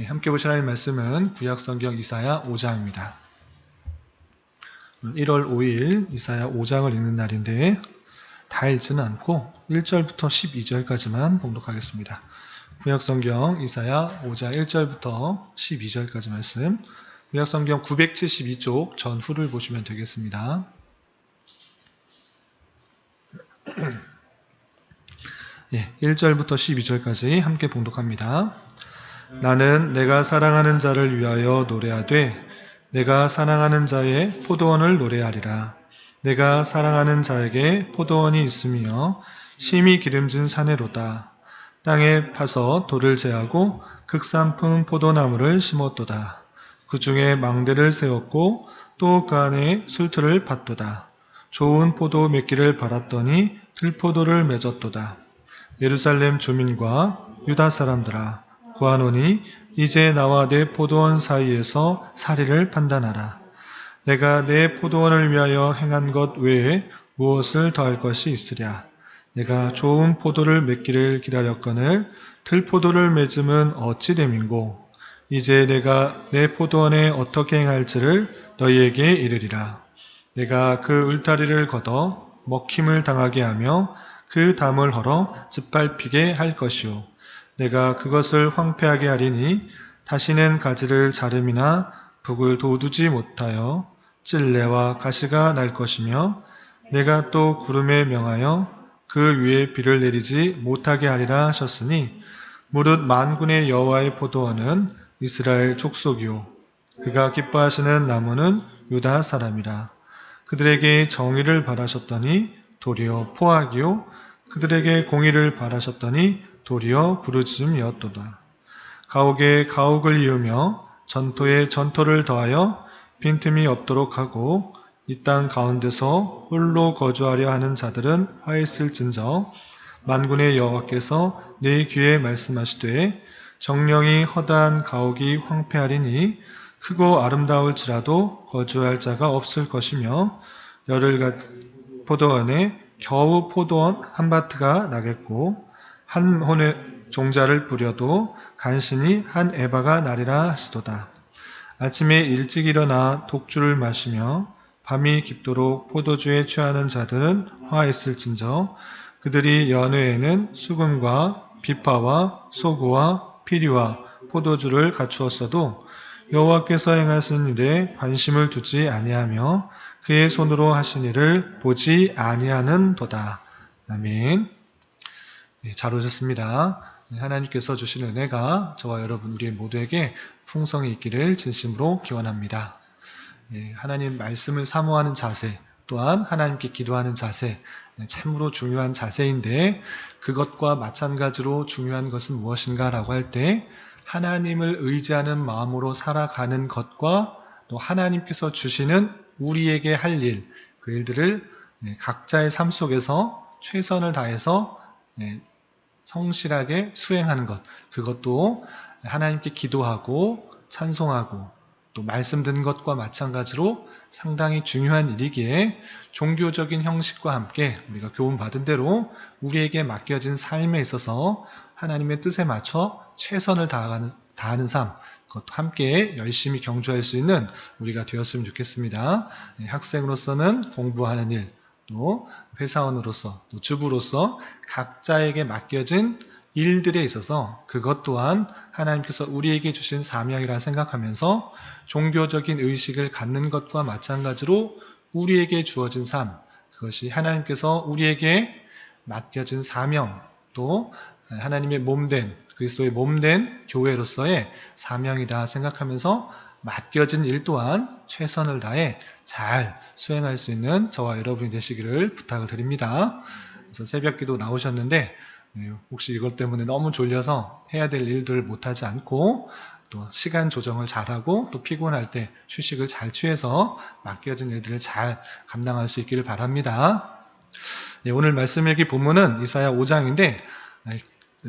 함께 보실 하나님 말씀은 구약성경 이사야 5장입니다. 1월 5일 이사야 5장을 읽는 날인데 다 읽지는 않고 1절부터 12절까지만 봉독하겠습니다. 구약성경 이사야 5장 1절부터 12절까지 말씀, 구약성경 972쪽 전후를 보시면 되겠습니다. 1절부터 12절까지 함께 봉독합니다. 나는 내가 사랑하는 자를 위하여 노래하되 내가 사랑하는 자의 포도원을 노래하리라. 내가 사랑하는 자에게 포도원이 있으며 심히 기름진 사내로다. 땅에 파서 돌을 제하고 극산품 포도나무를 심었도다. 그 중에 망대를 세웠고 또 그 안에 술틀을 팠도다. 좋은 포도 맺기를 바랐더니 들포도를 맺었도다. 예루살렘 주민과 유다 사람들아, 구하노니 이제 나와 내 포도원 사이에서 사리를 판단하라. 내가 내 포도원을 위하여 행한 것 외에 무엇을 더할 것이 있으랴. 내가 좋은 포도를 맺기를 기다렸거늘 들포도를 맺음은 어찌 됨인고. 이제 내가 내 포도원에 어떻게 행할지를 너희에게 이르리라. 내가 그 울타리를 걷어 먹힘을 당하게 하며 그 담을 헐어 짓밟히게 할 것이요. 내가 그것을 황폐하게 하리니 다시는 가지를 자름이나 북을 돋우지 못하여 찔레와 가시가 날 것이며 내가 또 구름에 명하여 그 위에 비를 내리지 못하게 하리라 하셨으니 무릇 만군의 여호와의 포도원은 이스라엘 족속이요 그가 기뻐하시는 나무는 유다 사람이라. 그들에게 정의를 바라셨더니 도리어 포악이요 그들에게 공의를 바라셨더니 도리어 부르짖음이었도다. 가옥에 가옥을 이으며 전토에 전토를 더하여 빈틈이 없도록 하고 이 땅 가운데서 홀로 거주하려 하는 자들은 화했을진저 만군의 여호와께서 내 귀에 말씀하시되 정령이 허다한 가옥이 황폐하리니 크고 아름다울지라도 거주할 자가 없을 것이며 열흘 포도원에 겨우 포도원 한 바트가 나겠고 한 혼의 종자를 뿌려도 간신히 한 에바가 나리라 하시도다. 아침에 일찍 일어나 독주를 마시며 밤이 깊도록 포도주에 취하는 자들은 화했을진저 그들이 연회에는 수금과 비파와 소고와 피리와 포도주를 갖추었어도 여호와께서 행하신 일에 관심을 두지 아니하며 그의 손으로 하신 일을 보지 아니하는도다. 아멘. 잘 오셨습니다. 하나님께서 주신 은혜가 저와 여러분 우리 모두에게 풍성히 있기를 진심으로 기원합니다. 하나님 말씀을 사모하는 자세, 또한 하나님께 기도하는 자세, 참으로 중요한 자세인데 그것과 마찬가지로 중요한 것은 무엇인가라고 할 때 하나님을 의지하는 마음으로 살아가는 것과 또 하나님께서 주시는 우리에게 할 일, 그 일들을 각자의 삶 속에서 최선을 다해서 성실하게 수행하는 것, 그것도 하나님께 기도하고 찬송하고 또 말씀 듣는 것과 마찬가지로 상당히 중요한 일이기에 종교적인 형식과 함께 우리가 교훈받은 대로 우리에게 맡겨진 삶에 있어서 하나님의 뜻에 맞춰 최선을 다하는 삶, 그것도 함께 열심히 경주할 수 있는 우리가 되었으면 좋겠습니다. 학생으로서는 공부하는 일, 또 회사원으로서, 또 주부로서 각자에게 맡겨진 일들에 있어서 그것 또한 하나님께서 우리에게 주신 사명이라 생각하면서 종교적인 의식을 갖는 것과 마찬가지로 우리에게 주어진 삶, 그것이 하나님께서 우리에게 맡겨진 사명, 또 하나님의 몸된, 그리스도의 몸된 교회로서의 사명이다 생각하면서 맡겨진 일 또한 최선을 다해 잘 수행할 수 있는 저와 여러분이 되시기를 부탁을 드립니다. 그래서 새벽기도 나오셨는데 혹시 이것 때문에 너무 졸려서 해야 될 일들을 못하지 않고 또 시간 조정을 잘하고 또 피곤할 때 휴식을 잘 취해서 맡겨진 일들을 잘 감당할 수 있기를 바랍니다. 오늘 말씀 읽기 본문은 이사야 5장인데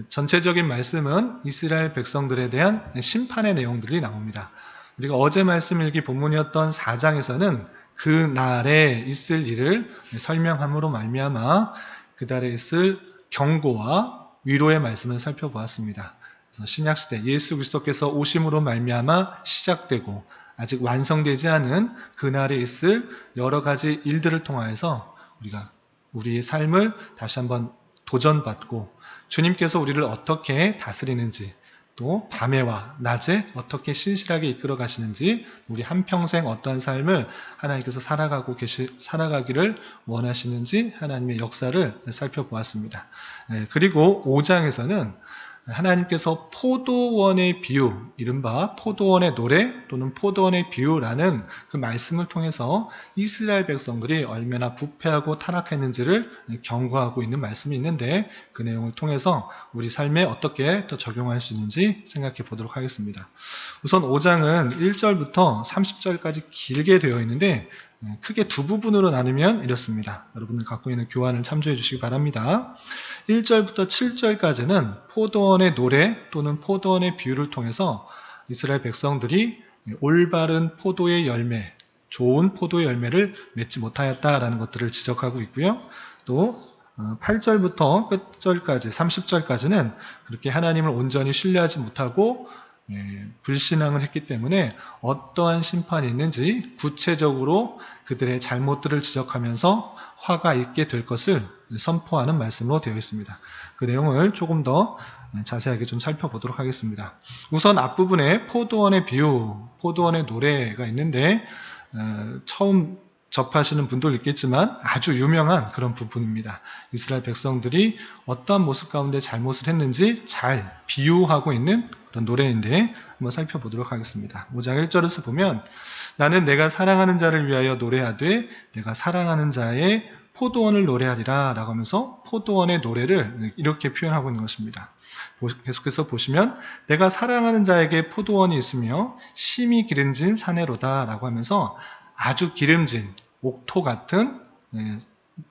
전체적인 말씀은 이스라엘 백성들에 대한 심판의 내용들이 나옵니다. 우리가 어제 말씀 읽기 본문이었던 4장에서는 그 날에 있을 일을 설명함으로 말미암아 그 달에 있을 경고와 위로의 말씀을 살펴보았습니다. 그래서 신약시대 예수 그리스도께서 오심으로 말미암아 시작되고 아직 완성되지 않은 그날에 있을 여러 가지 일들을 통하여서 우리가 우리의 삶을 다시 한번 도전받고 주님께서 우리를 어떻게 다스리는지 또 밤에와 낮에 어떻게 신실하게 이끌어 가시는지 우리 한평생 어떠한 삶을 하나님께서 살아가기를 원하시는지 하나님의 역사를 살펴보았습니다. 그리고 5장에서는 하나님께서 포도원의 비유, 이른바 포도원의 노래 또는 포도원의 비유라는 그 말씀을 통해서 이스라엘 백성들이 얼마나 부패하고 타락했는지를 경고하고 있는 말씀이 있는데 그 내용을 통해서 우리 삶에 어떻게 또 적용할 수 있는지 생각해 보도록 하겠습니다. 우선 5장은 1절부터 30절까지 길게 되어 있는데 크게 두 부분으로 나누면 이렇습니다. 여러분들 갖고 있는 교환을 참조해 주시기 바랍니다. 1절부터 7절까지는 포도원의 노래 또는 포도원의 비유를 통해서 이스라엘 백성들이 올바른 포도의 열매, 좋은 포도의 열매를 맺지 못하였다라는 것들을 지적하고 있고요. 또 8절부터 끝절까지 30절까지는 그렇게 하나님을 온전히 신뢰하지 못하고 불신앙을 했기 때문에 어떠한 심판이 있는지 구체적으로 그들의 잘못들을 지적하면서 화가 있게 될 것을 선포하는 말씀으로 되어 있습니다. 그 내용을 조금 더 자세하게 좀 살펴보도록 하겠습니다. 우선 앞부분에 포도원의 비유, 포도원의 노래가 있는데 처음 접하시는 분도 있겠지만 아주 유명한 그런 부분입니다. 이스라엘 백성들이 어떠한 모습 가운데 잘못을 했는지 잘 비유하고 있는 그런 노래인데 한번 살펴보도록 하겠습니다. 5장 1절에서 보면 나는 내가 사랑하는 자를 위하여 노래하되 내가 사랑하는 자의 포도원을 노래하리라 라고 하면서 포도원의 노래를 이렇게 표현하고 있는 것입니다. 계속해서 보시면 내가 사랑하는 자에게 포도원이 있으며 심히 기름진 사내로다 라고 하면서 아주 기름진 옥토 같은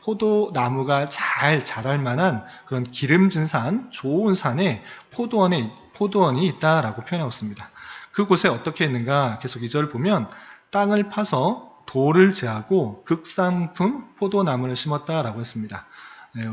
포도나무가 잘 자랄 만한 그런 기름진 산, 좋은 산에 포도원이 있다라고 표현하고 있습니다. 그곳에 어떻게 있는가? 계속 2절을 보면 땅을 파서 돌을 제하고 극상품 포도나무를 심었다라고 했습니다.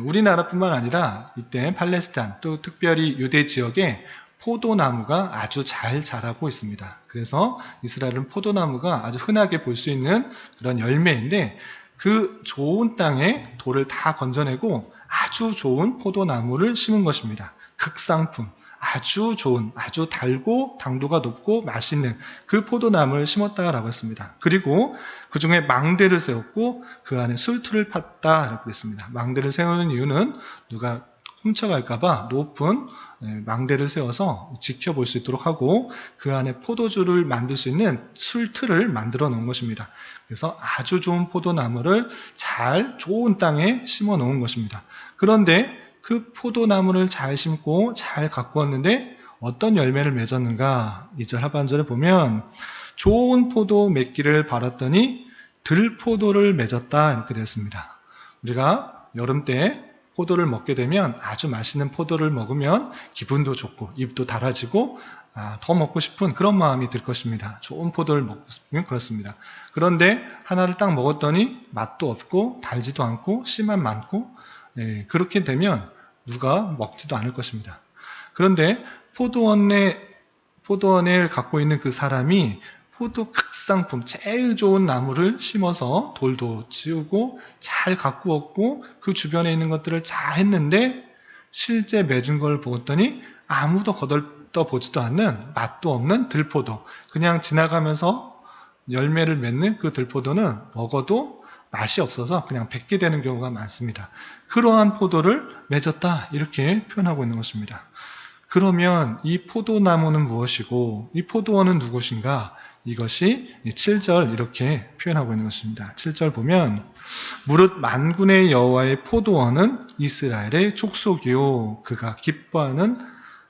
우리나라뿐만 아니라 이때 팔레스타인 또 특별히 유대 지역에 포도나무가 아주 잘 자라고 있습니다. 그래서 이스라엘은 포도나무가 아주 흔하게 볼 수 있는 그런 열매인데 그 좋은 땅에 돌을 다 건져내고 아주 좋은 포도나무를 심은 것입니다. 극상품, 아주 좋은, 아주 달고 당도가 높고 맛있는 그 포도나무를 심었다라고 했습니다. 그리고 그 중에 망대를 세웠고 그 안에 술틀을 팠다라고 했습니다. 망대를 세우는 이유는 누가 훔쳐갈까봐 높은 망대를 세워서 지켜볼 수 있도록 하고 그 안에 포도주를 만들 수 있는 술틀을 만들어 놓은 것입니다. 그래서 아주 좋은 포도나무를 잘 좋은 땅에 심어 놓은 것입니다. 그런데 그 포도나무를 잘 심고 잘 가꾸었는데 어떤 열매를 맺었는가? 2절 하반절에 보면 좋은 포도 맺기를 바랐더니 들포도를 맺었다 이렇게 되었습니다. 우리가 여름 때 포도를 먹게 되면 아주 맛있는 포도를 먹으면 기분도 좋고 입도 달아지고 더 먹고 싶은 그런 마음이 들 것입니다. 좋은 포도를 먹으면 그렇습니다. 그런데 하나를 딱 먹었더니 맛도 없고 달지도 않고 씨만 많고 그렇게 되면 누가 먹지도 않을 것입니다. 그런데 포도원을 갖고 있는 그 사람이 포도 극상품 제일 좋은 나무를 심어서 돌도 지우고 잘 가꾸었고 그 주변에 있는 것들을 다 했는데 실제 맺은 걸 보았더니 아무도 거들떠보지도 않는 맛도 없는 들포도, 그냥 지나가면서 열매를 맺는 그 들포도는 먹어도 맛이 없어서 그냥 뱉게 되는 경우가 많습니다. 그러한 포도를 맺었다 이렇게 표현하고 있는 것입니다. 그러면 이 포도나무는 무엇이고 이 포도원은 누구신가? 이것이 7절 이렇게 표현하고 있는 것입니다. 7절 보면 무릇 만군의 여호와의 포도원은 이스라엘의 족속이요 그가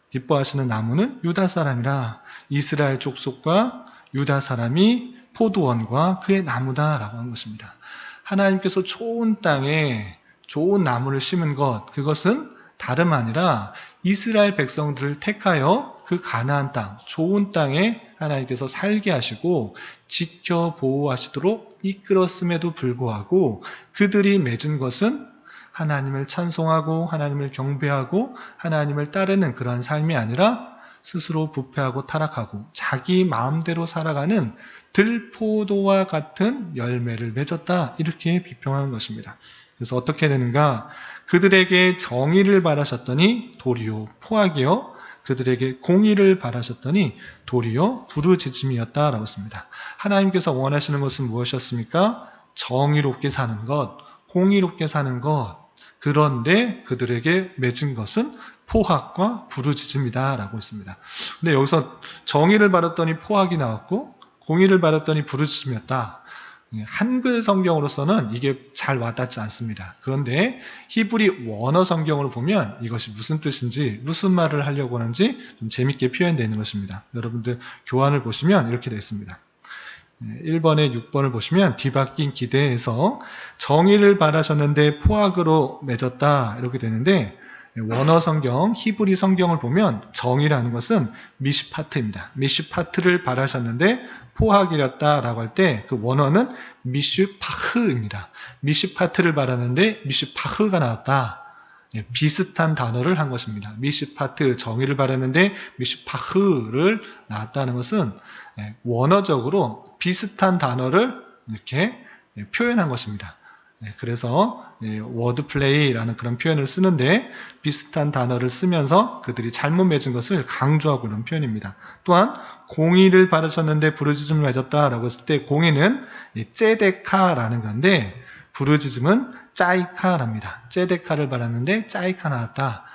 기뻐하시는 나무는 유다 사람이라. 이스라엘 족속과 유다 사람이 포도원과 그의 나무다라고 한 것입니다. 하나님께서 좋은 땅에 좋은 나무를 심은 것, 그것은 다름 아니라 이스라엘 백성들을 택하여 그 가나안 땅, 좋은 땅에 하나님께서 살게 하시고 지켜 보호하시도록 이끌었음에도 불구하고 그들이 맺은 것은 하나님을 찬송하고 하나님을 경배하고 하나님을 따르는 그러한 삶이 아니라 스스로 부패하고 타락하고 자기 마음대로 살아가는 들포도와 같은 열매를 맺었다. 이렇게 비평하는 것입니다. 그래서 어떻게 되는가? 그들에게 정의를 바라셨더니 도리어 포악이요. 그들에게 공의를 바라셨더니 도리어 부르짖음이었다라고 했습니다. 하나님께서 원하시는 것은 무엇이었습니까? 정의롭게 사는 것, 공의롭게 사는 것. 그런데 그들에게 맺은 것은 포악과 부르짖음이다라고 했습니다. 근데 여기서 정의를 바랐더니 포악이 나왔고 공의를 바랐더니 부르짖음이었다. 한글 성경으로서는 이게 잘 와닿지 않습니다. 그런데 히브리 원어 성경으로 보면 이것이 무슨 뜻인지, 무슨 말을 하려고 하는지 좀 재밌게 표현되어 있는 것입니다. 여러분들 교환을 보시면 이렇게 되어 있습니다. 1번에 6번을 보시면 뒤바뀐 기대에서 정의를 바라셨는데 포악으로 맺었다 이렇게 되는데, 원어 성경, 히브리 성경을 보면 정의라는 것은 미슈파트입니다. 미슈파트를 바라셨는데 포악이었다라고 할 때 그 원어는 미슈파흐입니다. 미슈파트를 바랐는데 미슈파흐가 나왔다. 비슷한 단어를 한 것입니다. 미슈파트, 정의를 바랐는데 미슈파흐를 나왔다는 것은 원어적으로 비슷한 단어를 이렇게 표현한 것입니다. 그래서 워드플레이라는 그런 표현을 쓰는데 비슷한 단어를 쓰면서 그들이 잘못 맺은 것을 강조하고 있는 표현입니다. 또한 공의를 바라셨는데 부르짖음을 맺었다라고 했을 때 공의는 ጼ데카라는 건데 부르짖음은 짜이카랍니다. ጼ데카를 바랐는데 짜이카 나왔다.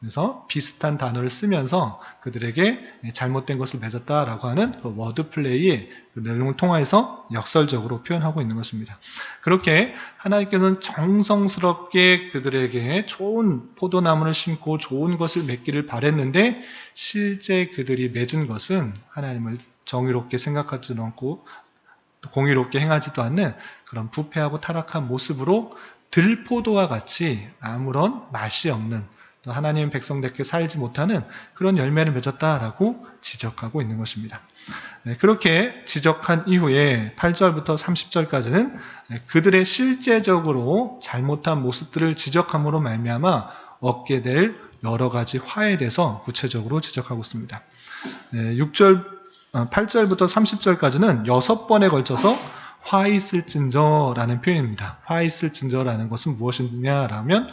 그래서 비슷한 단어를 쓰면서 그들에게 잘못된 것을 맺었다라고 하는 그 워드플레이의 그 내용을 통해서 역설적으로 표현하고 있는 것입니다. 그렇게 하나님께서는 정성스럽게 그들에게 좋은 포도나무를 심고 좋은 것을 맺기를 바랬는데 실제 그들이 맺은 것은 하나님을 정의롭게 생각하지도 않고 공의롭게 행하지도 않는 그런 부패하고 타락한 모습으로 들포도와 같이 아무런 맛이 없는, 또 하나님 백성답게 살지 못하는 그런 열매를 맺었다라고 지적하고 있는 것입니다. 그렇게 지적한 이후에 8절부터 30절까지는 그들의 실제적으로 잘못한 모습들을 지적함으로 말미암아 얻게 될 여러 가지 화에 대해서 구체적으로 지적하고 있습니다. 8절부터 30절까지는 6번에 걸쳐서 화 있을진저라는 표현입니다. 화 있을진저라는 것은 무엇이냐라면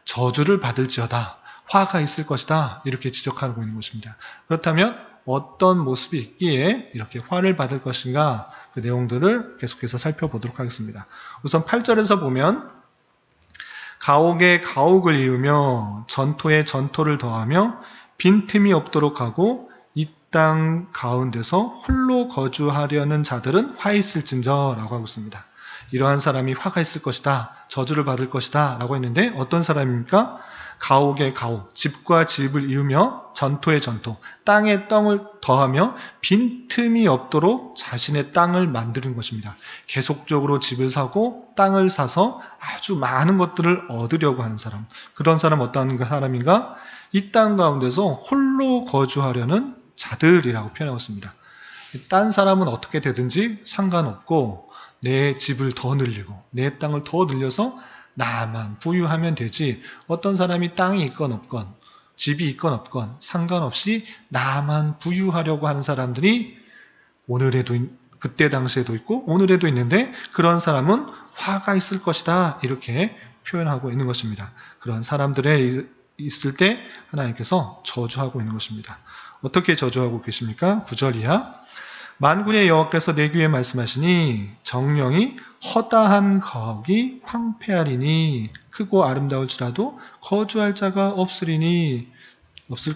저주를 받을지어다, 화가 있을 것이다, 이렇게 지적하고 있는 것입니다. 그렇다면 어떤 모습이 있기에 이렇게 화를 받을 것인가, 그 내용들을 계속해서 살펴보도록 하겠습니다. 우선 8절에서 보면 가옥에 가옥을 이으며 전토에 전토를 더하며 빈틈이 없도록 하고 이 땅 가운데서 홀로 거주하려는 자들은 화 있을진저라고 하고 있습니다. 이러한 사람이 화가 있을 것이다, 저주를 받을 것이다 라고 했는데 어떤 사람입니까? 가옥에 가옥, 집과 집을 이으며 전토에 전토, 땅에 땅을 더하며 빈틈이 없도록 자신의 땅을 만드는 것입니다. 계속적으로 집을 사고 땅을 사서 아주 많은 것들을 얻으려고 하는 사람, 그런 사람 어떤 사람인가? 이 땅 가운데서 홀로 거주하려는 자들이라고 표현하고 있습니다. 딴 사람은 어떻게 되든지 상관없고 내 집을 더 늘리고 내 땅을 더 늘려서 나만 부유하면 되지, 어떤 사람이 땅이 있건 없건 집이 있건 없건 상관없이 나만 부유하려고 하는 사람들이 오늘에도, 그때 당시에도 있고 오늘에도 있는데 그런 사람은 화가 있을 것이다, 이렇게 표현하고 있는 것입니다. 그런 사람들에 있을 때 하나님께서 저주하고 있는 것입니다. 어떻게 저주하고 계십니까? 9절 이하, 만군의 여호와께서 내 귀에 말씀하시니 정령이 허다한 가옥이 황폐하리니 크고 아름다울지라도 거주할 자가 없을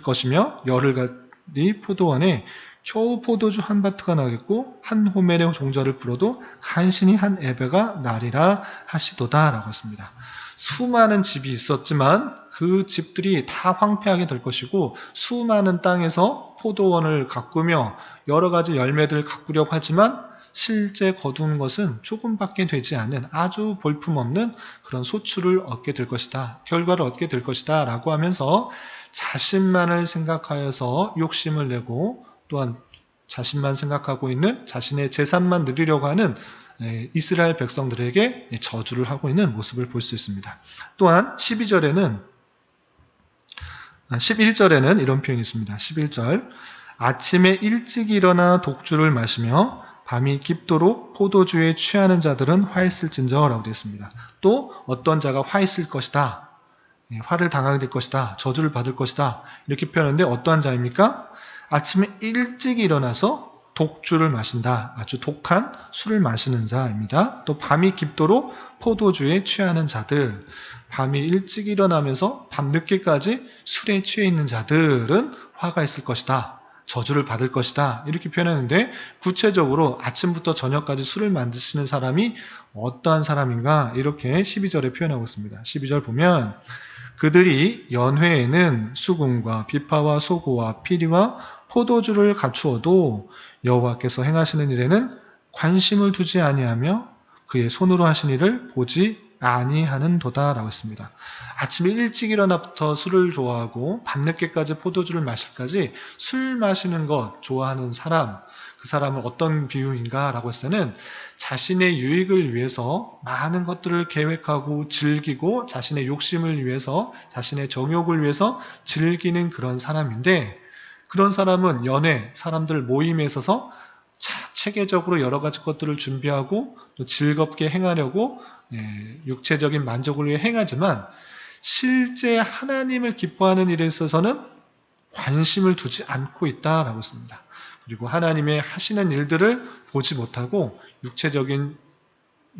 것이며 열흘간이 포도원에 겨우 포도주 한 바트가 나겠고 한 호멜의 종자를 불어도 간신히 한 에베가 나리라 하시도다 라고 했습니다. 수많은 집이 있었지만 그 집들이 다 황폐하게 될 것이고 수많은 땅에서 포도원을 가꾸며 여러 가지 열매들을 가꾸려고 하지만 실제 거둔 것은 조금밖에 되지 않는 아주 볼품없는 그런 소출을 얻게 될 것이다, 결과를 얻게 될 것이다 라고 하면서 자신만을 생각하여서 욕심을 내고 또한 자신만 생각하고 있는, 자신의 재산만 누리려고 하는 이스라엘 백성들에게 저주를 하고 있는 모습을 볼 수 있습니다. 또한 12절에는 11절에는 이런 표현이 있습니다. 11절. 아침에 일찍 일어나 독주를 마시며 밤이 깊도록 포도주에 취하는 자들은 화 있을진저 라고 되어 있습니다. 또 어떤 자가 화 있을 것이다. 화를 당하게 될 것이다. 저주를 받을 것이다. 이렇게 표현하는데 어떠한 자입니까? 아침에 일찍 일어나서 독주를 마신다. 아주 독한 술을 마시는 자입니다. 또 밤이 깊도록 포도주에 취하는 자들. 밤이 일찍 일어나면서 밤늦게까지 술에 취해 있는 자들은 화가 있을 것이다. 저주를 받을 것이다. 이렇게 표현하는데 구체적으로 아침부터 저녁까지 술을 마시는 사람이 어떠한 사람인가 이렇게 12절에 표현하고 있습니다. 12절 보면 그들이 연회에는 수금과 비파와 소고와 피리와 포도주를 갖추어도 여호와께서 행하시는 일에는 관심을 두지 아니하며 그의 손으로 하신 일을 보지 아니하는도다 라고 했습니다. 아침에 일찍 일어나부터 술을 좋아하고 밤늦게까지 포도주를 마실까지 술 마시는 것 좋아하는 사람, 그 사람은 어떤 비유인가 라고 했을 때는 자신의 유익을 위해서 많은 것들을 계획하고 즐기고 자신의 욕심을 위해서 자신의 정욕을 위해서 즐기는 그런 사람인데 그런 사람은 연회, 사람들 모임에 있어서 체계적으로 여러 가지 것들을 준비하고 또 즐겁게 행하려고 육체적인 만족을 위해 행하지만 실제 하나님을 기뻐하는 일에 있어서는 관심을 두지 않고 있다라고 했습니다. 그리고 하나님의 하시는 일들을 보지 못하고 육체적인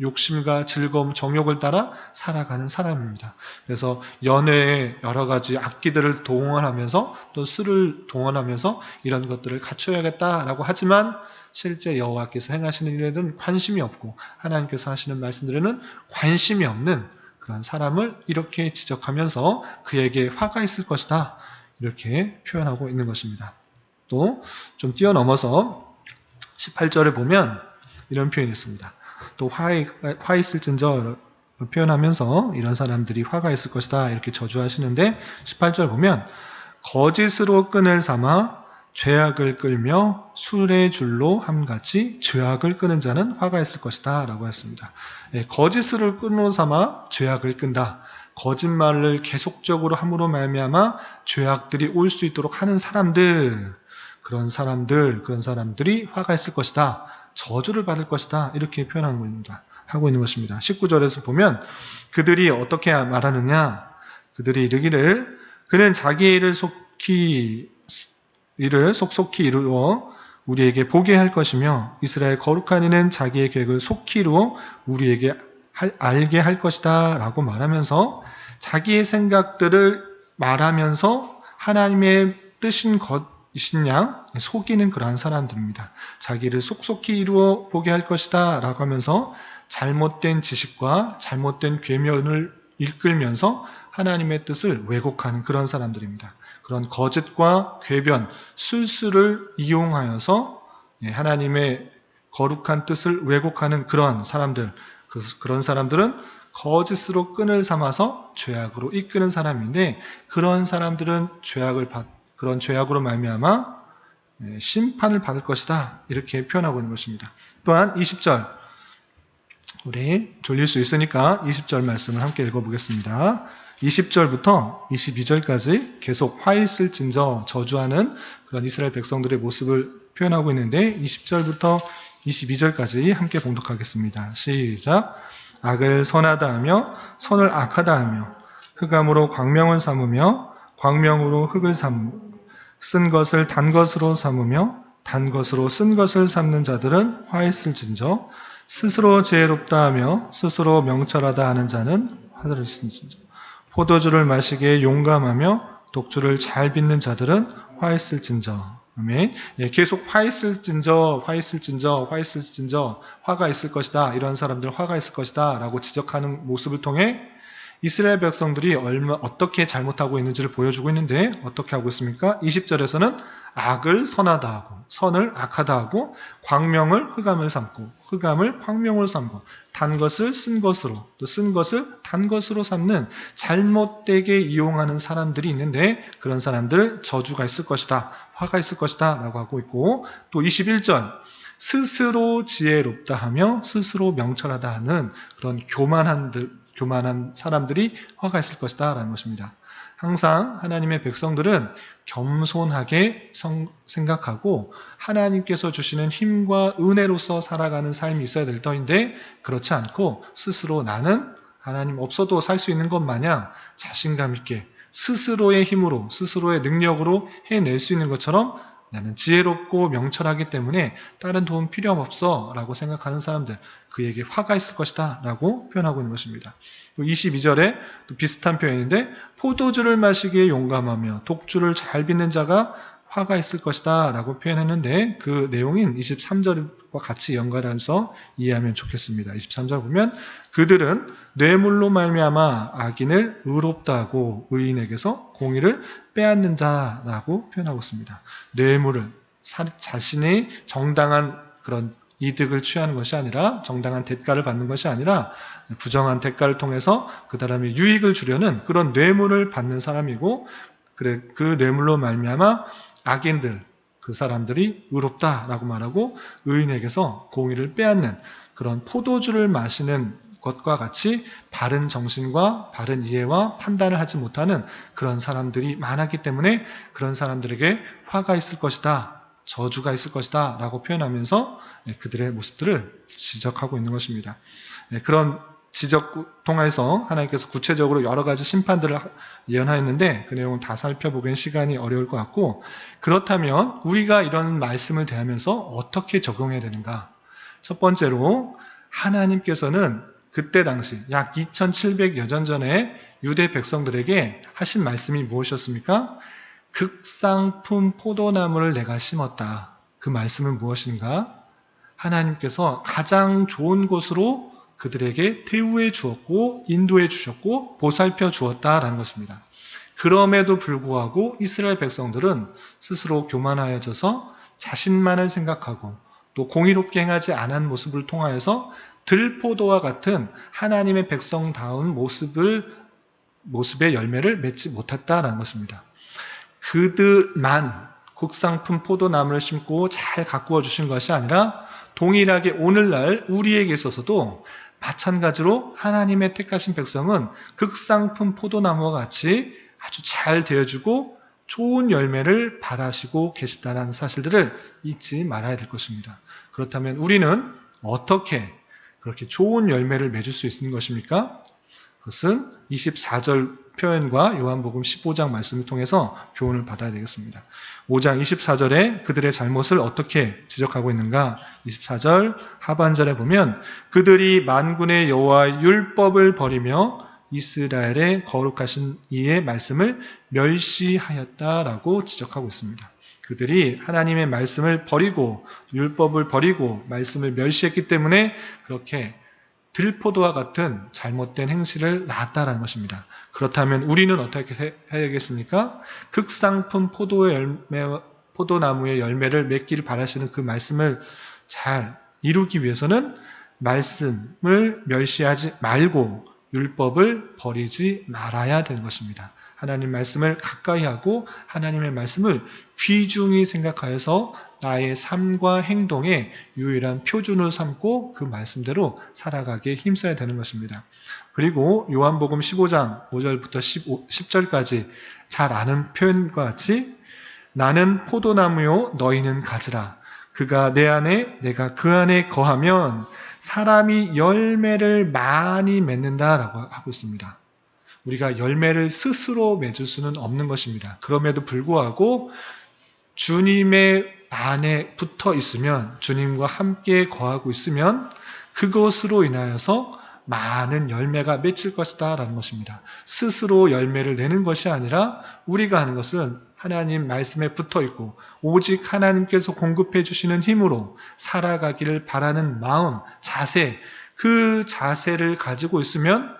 욕심과 즐거움, 정욕을 따라 살아가는 사람입니다. 그래서 연회에 여러 가지 악기들을 동원하면서 또 술을 동원하면서 이런 것들을 갖춰야겠다라고 하지만 실제 여호와께서 행하시는 일에는 관심이 없고 하나님께서 하시는 말씀들에는 관심이 없는 그런 사람을 이렇게 지적하면서 그에게 화가 있을 것이다. 이렇게 표현하고 있는 것입니다. 또 좀 뛰어넘어서 18절에 보면 이런 표현이 있습니다. 또 화 있을진저 표현하면서 이런 사람들이 화가 있을 것이다 이렇게 저주하시는데 18절 보면 거짓으로 끈을 삼아 죄악을 끌며 술의 줄로 함같이 죄악을 끄는 자는 화가 있을 것이다 라고 했습니다. 거짓으로 끈으로 삼아 죄악을 끈다. 거짓말을 계속적으로 함으로 말미암아 죄악들이 올 수 있도록 하는 사람들, 그런 사람들이 화가 있을 것이다. 저주를 받을 것이다. 이렇게 하고 있는 것입니다. 19절에서 보면 그들이 어떻게 말하느냐? 그들이 이르기를 그는 자기 일을 속속히 이루어 우리에게 보게 할 것이며 이스라엘 거룩한 이는 자기의 계획을 속히 이루어 우리에게 알게 할 것이다 라고 말하면서 자기의 생각들을 말하면서 하나님의 뜻인 것이신 양 속이는 그러한 사람들입니다. 자기를 속속히 이루어 보게 할 것이다 라고 하면서 잘못된 지식과 잘못된 계명을 이끌면서 하나님의 뜻을 왜곡하는 그런 사람들입니다. 그런 거짓과 궤변, 술수를 이용하여서 하나님의 거룩한 뜻을 왜곡하는 그런 사람들, 그런 사람들은 거짓으로 끈을 삼아서 죄악으로 이끄는 사람인데 그런 사람들은 그런 죄악으로 말미암아 심판을 받을 것이다 이렇게 표현하고 있는 것입니다. 또한 20절 우리 졸릴 수 있으니까 20절 말씀을 함께 읽어보겠습니다. 20절부터 22절까지 계속 화 있을진저 저주하는 그런 이스라엘 백성들의 모습을 표현하고 있는데 20절부터 22절까지 함께 봉독하겠습니다. 시작. 악을 선하다 하며 선을 악하다 하며 흑암으로 광명을 삼으며 광명으로 흑을 쓴 것을 단 것으로 삼으며 단 것으로 쓴 것을 삼는 자들은 화 있을진저 스스로 지혜롭다 하며 스스로 명철하다 하는 자는 화를 있을진저 포도주를 마시기에 용감하며 독주를 잘 빚는 자들은 화 있을진저. 아멘. 계속 화 있을진저, 화가 있을 것이다. 이런 사람들 화가 있을 것이다. 라고 지적하는 모습을 통해 이스라엘 백성들이 어떻게 잘못하고 있는지를 보여주고 있는데 어떻게 하고 있습니까? 20절에서는 악을 선하다 하고 선을 악하다 하고 광명을 흑암을 삼고 흑암을 광명으로 삼고 단 것을 쓴 것으로 또 쓴 것을 단 것으로 삼는 잘못되게 이용하는 사람들이 있는데 그런 사람들 저주가 있을 것이다. 화가 있을 것이다 라고 하고 있고 또 21절 스스로 지혜롭다 하며 스스로 명철하다 하는 그런 교만한 사람들이 화가 있을 것이다 라는 것입니다. 항상 하나님의 백성들은 겸손하게 생각하고 하나님께서 주시는 힘과 은혜로서 살아가는 삶이 있어야 될 터인데, 그렇지 않고 스스로 나는 하나님 없어도 살 수 있는 것 마냥 자신감 있게 스스로의 힘으로 스스로의 능력으로 해낼 수 있는 것처럼 나는 지혜롭고 명철하기 때문에 다른 도움 필요 없어 라고 생각하는 사람들, 그에게 화가 있을 것이다 라고 표현하고 있는 것입니다. 22절에 또 비슷한 표현인데, 포도주를 마시기에 용감하며 독주를 잘 빚는 자가 화가 있을 것이다 라고 표현했는데, 그 내용인 23절과 같이 연결해서 이해하면 좋겠습니다. 23절 보면 그들은 뇌물로 말미암아 악인을 의롭다고 의인에게서 공의를 빼앗는 자라고 표현하고 있습니다. 뇌물을 자신이 정당한 그런 이득을 취하는 것이 아니라, 정당한 대가를 받는 것이 아니라 부정한 대가를 통해서 그 사람의 유익을 주려는 그런 뇌물을 받는 사람이고, 그 뇌물로 말미암아 악인들, 그 사람들이 의롭다라고 말하고 의인에게서 공의를 빼앗는 그런 포도주를 마시는 것과 같이 바른 정신과 바른 이해와 판단을 하지 못하는 그런 사람들이 많았기 때문에 그런 사람들에게 화가 있을 것이다, 저주가 있을 것이다 라고 표현하면서 그들의 모습들을 지적하고 있는 것입니다. 그런 지적 통해서 하나님께서 구체적으로 여러 가지 심판들을 예언하였는데 그 내용을 다 살펴보기엔 시간이 어려울 것 같고, 그렇다면 우리가 이런 말씀을 대하면서 어떻게 적용해야 되는가? 첫 번째로, 하나님께서는 그때 당시 약 2700여 년 전에 유대 백성들에게 하신 말씀이 무엇이었습니까? 극상품 포도나무를 내가 심었다. 그 말씀은 무엇인가? 하나님께서 가장 좋은 곳으로 그들에게 대우해 주었고 인도해 주셨고 보살펴 주었다라는 것입니다. 그럼에도 불구하고 이스라엘 백성들은 스스로 교만하여져서 자신만을 생각하고 또 공의롭게 행하지 않은 모습을 통하여서 들포도와 같은 하나님의 백성다운 모습의 열매를 맺지 못했다라는 것입니다. 그들만 국상품 포도나무를 심고 잘 가꾸어 주신 것이 아니라 동일하게 오늘날 우리에게 있어서도 마찬가지로 하나님의 택하신 백성은 극상품 포도나무와 같이 아주 잘 되어주고 좋은 열매를 발하시고 계시다는 사실들을 잊지 말아야 될 것입니다. 그렇다면 우리는 어떻게 그렇게 좋은 열매를 맺을 수 있는 것입니까? 그것은 24절 표현과 요한복음 15장 말씀을 통해서 교훈을 받아야 되겠습니다. 5장 24절에 그들의 잘못을 어떻게 지적하고 있는가? 24절 하반절에 보면 그들이 만군의 여호와의 율법을 버리며 이스라엘의 거룩하신 이의 말씀을 멸시하였다라고 지적하고 있습니다. 그들이 하나님의 말씀을 버리고 율법을 버리고 말씀을 멸시했기 때문에 그렇게 들포도와 같은 잘못된 행실을 낳았다라는 것입니다. 그렇다면 우리는 어떻게 해야겠습니까? 극상품 포도나무의 열매를 맺기를 바라시는 그 말씀을 잘 이루기 위해서는 말씀을 멸시하지 말고 율법을 버리지 말아야 되는 것입니다. 하나님 말씀을 가까이 하고 하나님의 말씀을 귀중히 생각하여서 나의 삶과 행동의 유일한 표준을 삼고 그 말씀대로 살아가기에 힘써야 되는 것입니다. 그리고 요한복음 15장 5절부터 10절까지 잘 아는 표현과 같이 나는 포도나무요 너희는 가지라. 그가 내 안에 내가 그 안에 거하면 사람이 열매를 많이 맺는다라고 하고 있습니다. 우리가 열매를 스스로 맺을 수는 없는 것입니다. 그럼에도 불구하고 주님의 안에 붙어 있으면, 주님과 함께 거하고 있으면 그것으로 인하여서 많은 열매가 맺힐 것이다 라는 것입니다. 스스로 열매를 내는 것이 아니라 우리가 하는 것은 하나님 말씀에 붙어 있고 오직 하나님께서 공급해 주시는 힘으로 살아가기를 바라는 마음, 자세, 그 자세를 가지고 있으면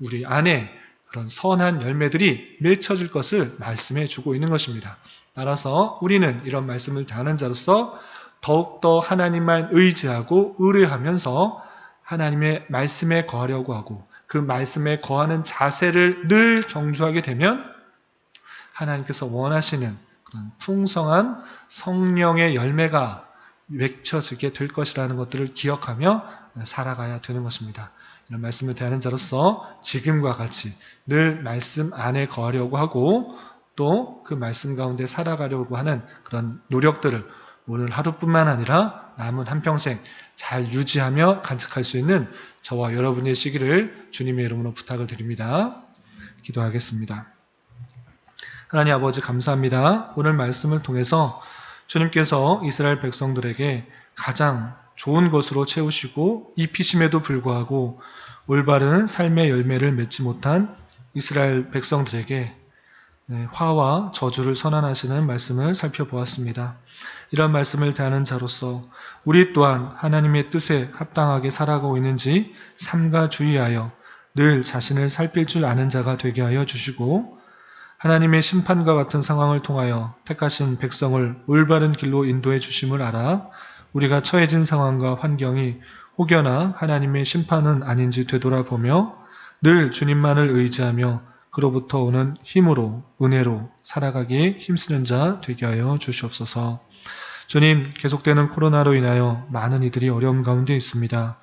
우리 안에 그런 선한 열매들이 맺혀질 것을 말씀해 주고 있는 것입니다. 따라서 우리는 이런 말씀을 다하는 자로서 더욱더 하나님만 의지하고 의뢰하면서 하나님의 말씀에 거하려고 하고 그 말씀에 거하는 자세를 늘 경주하게 되면 하나님께서 원하시는 그런 풍성한 성령의 열매가 맺혀지게 될 것이라는 것들을 기억하며 살아가야 되는 것입니다. 이런 말씀을 대하는 자로서 지금과 같이 늘 말씀 안에 거하려고 하고 또 그 말씀 가운데 살아가려고 하는 그런 노력들을 오늘 하루뿐만 아니라 남은 한평생 잘 유지하며 간직할 수 있는 저와 여러분의 시기를 주님의 이름으로 부탁을 드립니다. 기도하겠습니다. 하나님 아버지 감사합니다. 오늘 말씀을 통해서 주님께서 이스라엘 백성들에게 가장 좋은 것으로 채우시고 입히심에도 불구하고 올바른 삶의 열매를 맺지 못한 이스라엘 백성들에게 화와 저주를 선언하시는 말씀을 살펴보았습니다. 이런 말씀을 대하는 자로서 우리 또한 하나님의 뜻에 합당하게 살아가고 있는지 삼가 주의하여 늘 자신을 살필 줄 아는 자가 되게 하여 주시고 하나님의 심판과 같은 상황을 통하여 택하신 백성을 올바른 길로 인도해 주심을 알아 우리가 처해진 상황과 환경이 혹여나 하나님의 심판은 아닌지 되돌아보며 늘 주님만을 의지하며 그로부터 오는 힘으로 은혜로 살아가기에 힘쓰는 자 되게 하여 주시옵소서. 주님, 계속되는 코로나로 인하여 많은 이들이 어려움 가운데 있습니다.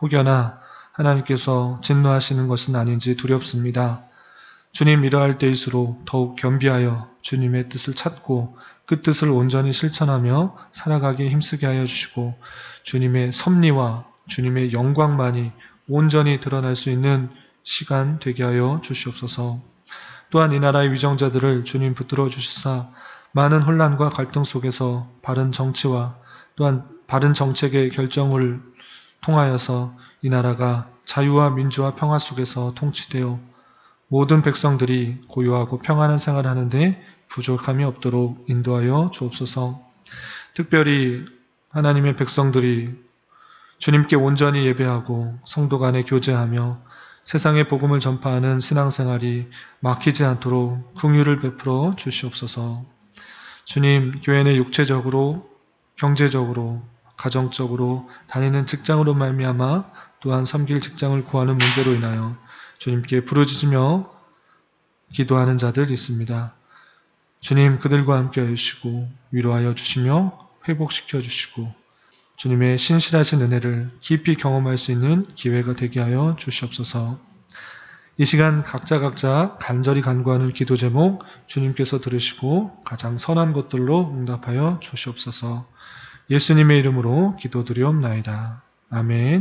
혹여나 하나님께서 진노하시는 것은 아닌지 두렵습니다. 주님, 이러할 때일수록 더욱 겸비하여 주님의 뜻을 찾고 그 뜻을 온전히 실천하며 살아가기에 힘쓰게 하여 주시고 주님의 섭리와 주님의 영광만이 온전히 드러날 수 있는 시간 되게 하여 주시옵소서. 또한 이 나라의 위정자들을 주님 붙들어 주시사 많은 혼란과 갈등 속에서 바른 정치와 또한 바른 정책의 결정을 통하여서 이 나라가 자유와 민주와 평화 속에서 통치되어 모든 백성들이 고요하고 평안한 생활을 하는데 부족함이 없도록 인도하여 주옵소서. 특별히 하나님의 백성들이 주님께 온전히 예배하고 성도 간에 교제하며 세상의 복음을 전파하는 신앙생활이 막히지 않도록 긍휼을 베풀어 주시옵소서. 주님, 교회 내 육체적으로, 경제적으로, 가정적으로 다니는 직장으로 말미암아 또한 섬길 직장을 구하는 문제로 인하여 주님께 부르짖으며 기도하는 자들 있습니다. 주님, 그들과 함께 해주시고 위로하여 주시며 회복시켜 주시고 주님의 신실하신 은혜를 깊이 경험할 수 있는 기회가 되게 하여 주시옵소서. 이 시간 각자 간절히 간구하는 기도 제목 주님께서 들으시고 가장 선한 것들로 응답하여 주시옵소서. 예수님의 이름으로 기도드리옵나이다. 아멘.